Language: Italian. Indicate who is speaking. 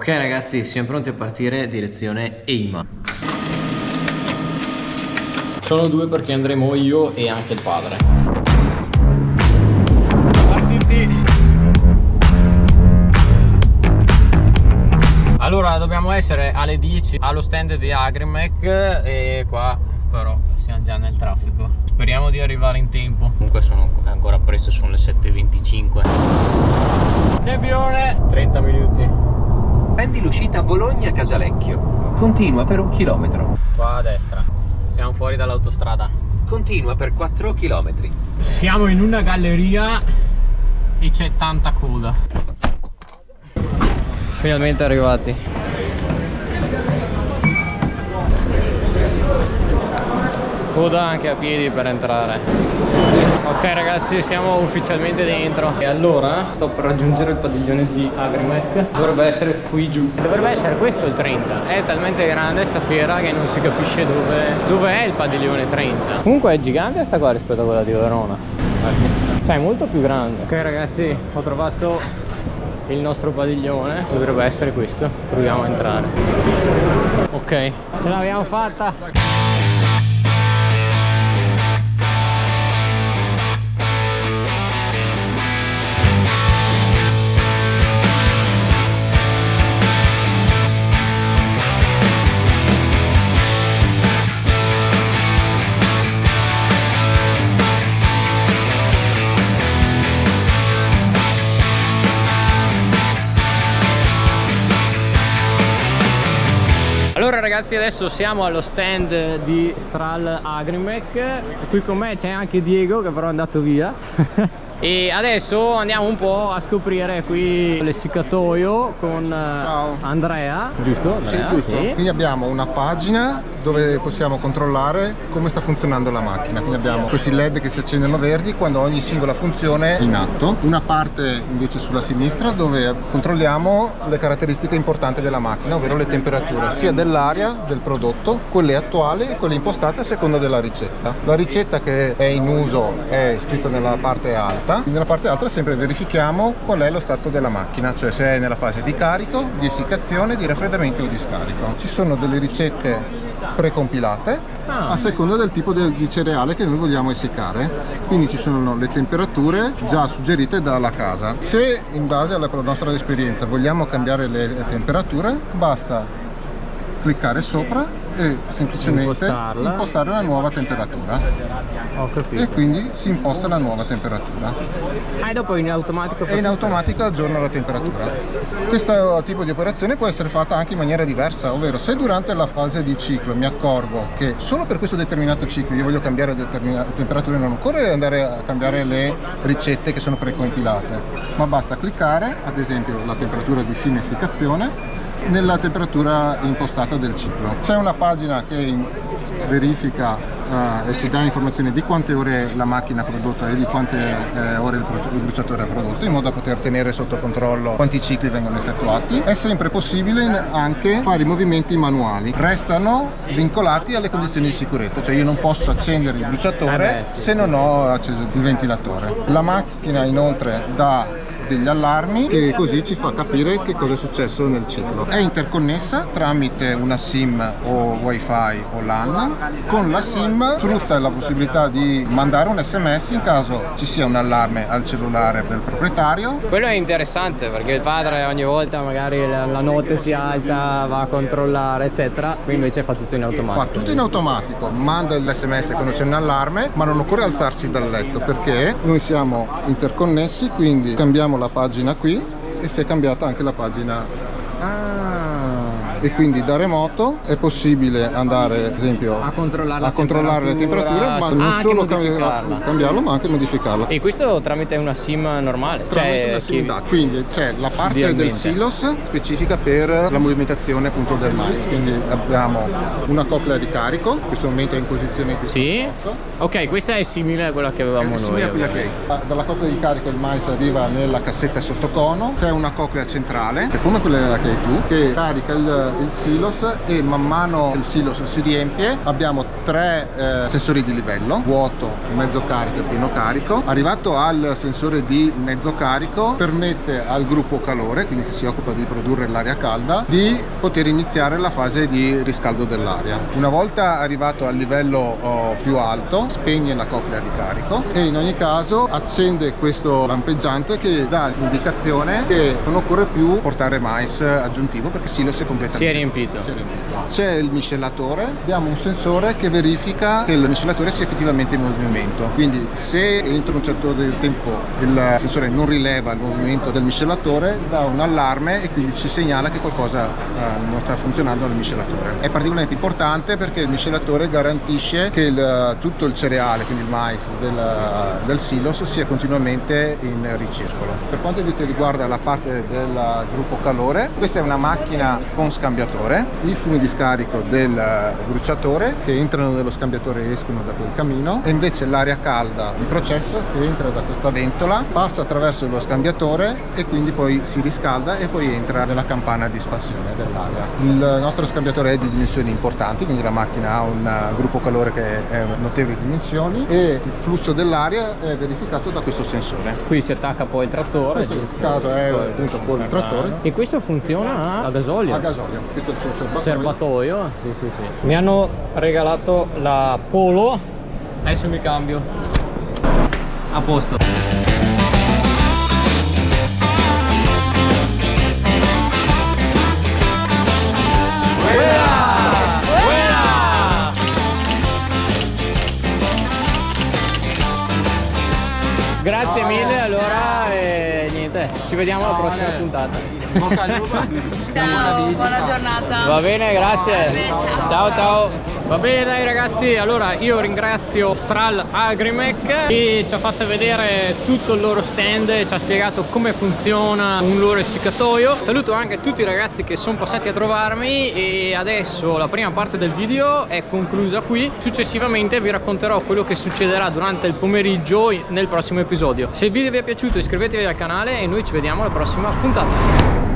Speaker 1: Ok ragazzi, siamo pronti a partire direzione Eima. Sono due perché andremo io e anche il padre. Partiti! Allora dobbiamo essere alle 10 allo stand di Agrimec e qua però siamo già nel traffico. Speriamo di arrivare in tempo. Comunque sono ancora presto, sono le 7:25. Nebbione, 30 minuti.
Speaker 2: Prendi l'uscita Bologna-Casalecchio. Continua per 1 chilometro.
Speaker 1: Qua a destra. Siamo fuori dall'autostrada.
Speaker 2: Continua per 4 chilometri.
Speaker 1: Siamo in una galleria e c'è tanta coda. Finalmente arrivati. Coda anche a piedi per entrare. Ok ragazzi, siamo ufficialmente dentro. E allora sto per raggiungere il padiglione di Agrimec. Dovrebbe essere qui giù. Dovrebbe essere questo il 30. È talmente grande sta fiera che non si capisce dove è il padiglione 30. Comunque è gigante sta qua rispetto a quella di Verona. Cioè è molto più grande. Ok ragazzi, ho trovato il nostro padiglione. Dovrebbe essere questo. Proviamo a entrare. Ok, ce l'abbiamo fatta. Allora ragazzi, adesso siamo allo stand di Stral Agrimec. Qui con me c'è anche Diego che però è andato via. E adesso andiamo un po' a scoprire qui l'essiccatoio con Andrea, giusto? Andrea?
Speaker 3: Sì, giusto.
Speaker 1: Sì.
Speaker 3: Quindi abbiamo una pagina dove possiamo controllare come sta funzionando la macchina. Quindi abbiamo questi LED che si accendono verdi quando ogni singola funzione è in atto. Una parte invece sulla sinistra dove controlliamo le caratteristiche importanti della macchina, ovvero le temperature sia dell'aria, del prodotto, quelle attuali e quelle impostate a seconda della ricetta. La ricetta che è in uso è scritta nella parte alta. Nella parte alta sempre verifichiamo qual è lo stato della macchina, cioè se è nella fase di carico, di essiccazione, di raffreddamento o di scarico. Ci sono delle ricette precompilate a seconda del tipo di cereale che noi vogliamo essiccare, quindi ci sono le temperature già suggerite dalla casa. Se in base alla nostra esperienza vogliamo cambiare le temperature, basta cliccare sopra e semplicemente impostare una nuova temperatura.
Speaker 1: Ho capito.
Speaker 3: E quindi si imposta la nuova temperatura
Speaker 1: E dopo in automatico
Speaker 3: e in automatico aggiorna la temperatura. Questo tipo di operazione può essere fatta anche in maniera diversa, ovvero se durante la fase di ciclo mi accorgo che solo per questo determinato ciclo io voglio cambiare determinate temperature, non occorre andare a cambiare le ricette che sono precompilate, ma basta cliccare ad esempio la temperatura di fine essiccazione nella temperatura impostata del ciclo. C'è una pagina che verifica e ci dà informazioni di quante ore la macchina ha prodotto e di quante ore il bruciatore ha prodotto, in modo da poter tenere sotto controllo quanti cicli vengono effettuati. È sempre possibile anche fare i movimenti manuali, restano vincolati alle condizioni di sicurezza, cioè io non posso accendere il bruciatore se non ho acceso il ventilatore. La macchina inoltre dà degli allarmi che così ci fa capire che cosa è successo nel ciclo. È interconnessa tramite una SIM o wifi o LAN. Con la SIM sfrutta la possibilità di mandare un SMS in caso ci sia un allarme al cellulare del proprietario.
Speaker 1: Quello è interessante perché il padre ogni volta magari la notte si alza, va a controllare eccetera, qui invece fa tutto in automatico.
Speaker 3: Fa tutto in automatico, manda l'SMS quando c'è un allarme, ma non occorre alzarsi dal letto perché noi siamo interconnessi, quindi cambiamo la pagina qui e si è cambiata anche la pagina. E quindi da remoto è possibile andare ad esempio a controllare le temperature, ma non solo cambiarlo ma anche modificarlo.
Speaker 1: E questo tramite una SIM normale?
Speaker 3: Tramite una SIM DAC, quindi c'è la parte del silos specifica per la movimentazione appunto del mais, quindi abbiamo una coclea di carico, in questo momento è in posizione di
Speaker 1: ok, questa è simile a quella che avevamo noi.
Speaker 3: Dalla coclea di carico il mais arriva nella cassetta sottocono, c'è una coclea centrale, come quella che hai tu, che carica il il silos e man mano il silos si riempie abbiamo 3 sensori di livello, vuoto, mezzo carico e pieno carico. Arrivato al sensore di mezzo carico permette al gruppo calore, quindi che si occupa di produrre l'aria calda, di poter iniziare la fase di riscaldo dell'aria. Una volta arrivato al livello più alto spegne la coclea di carico e in ogni caso accende questo lampeggiante che dà l'indicazione che non occorre più portare mais aggiuntivo perché il silos è completamente
Speaker 1: Si è riempito.
Speaker 3: C'è il miscelatore, abbiamo un sensore che verifica che il miscelatore sia effettivamente in movimento, quindi se entro un certo tempo il sensore non rileva il movimento del miscelatore dà un allarme e quindi ci segnala che qualcosa non sta funzionando nel miscelatore. È particolarmente importante perché il miscelatore garantisce che tutto il cereale, quindi il mais del silos, sia continuamente in ricircolo. Per quanto invece riguarda la parte del gruppo calore, questa è una macchina con scambiatore, i fumi di scarico del bruciatore che entrano nello scambiatore e escono da quel camino, e invece l'aria calda di processo che entra da questa ventola, passa attraverso lo scambiatore e quindi poi si riscalda e poi entra nella campana di espansione dell'aria. Il nostro scambiatore è di dimensioni importanti, quindi la macchina ha un gruppo calore che è notevoli dimensioni e il flusso dell'aria è verificato da questo sensore.
Speaker 1: Qui si attacca poi il trattore.
Speaker 3: Questo caso è appunto con il trattore.
Speaker 1: E questo funziona a gasolio?
Speaker 3: A gasolio. Questo è il suo serbatoio.
Speaker 1: Serbatoio? Sì, sì, sì. Mi hanno regalato la Polo. Adesso mi cambio. A posto. Grazie mille allora e niente, ci vediamo alla prossima puntata.
Speaker 4: Ciao, buona giornata.
Speaker 1: Va bene, grazie.
Speaker 4: Ciao.
Speaker 1: Ciao ciao. Va bene dai ragazzi, allora io ringrazio Stral Agrimec che ci ha fatto vedere tutto il loro stand e ci ha spiegato come funziona un loro essiccatoio. Saluto anche tutti i ragazzi che sono passati a trovarmi e adesso la prima parte del video è conclusa qui. Successivamente vi racconterò quello che succederà durante il pomeriggio nel prossimo episodio. Se il video vi è piaciuto iscrivetevi al canale e noi ci vediamo alla prossima puntata.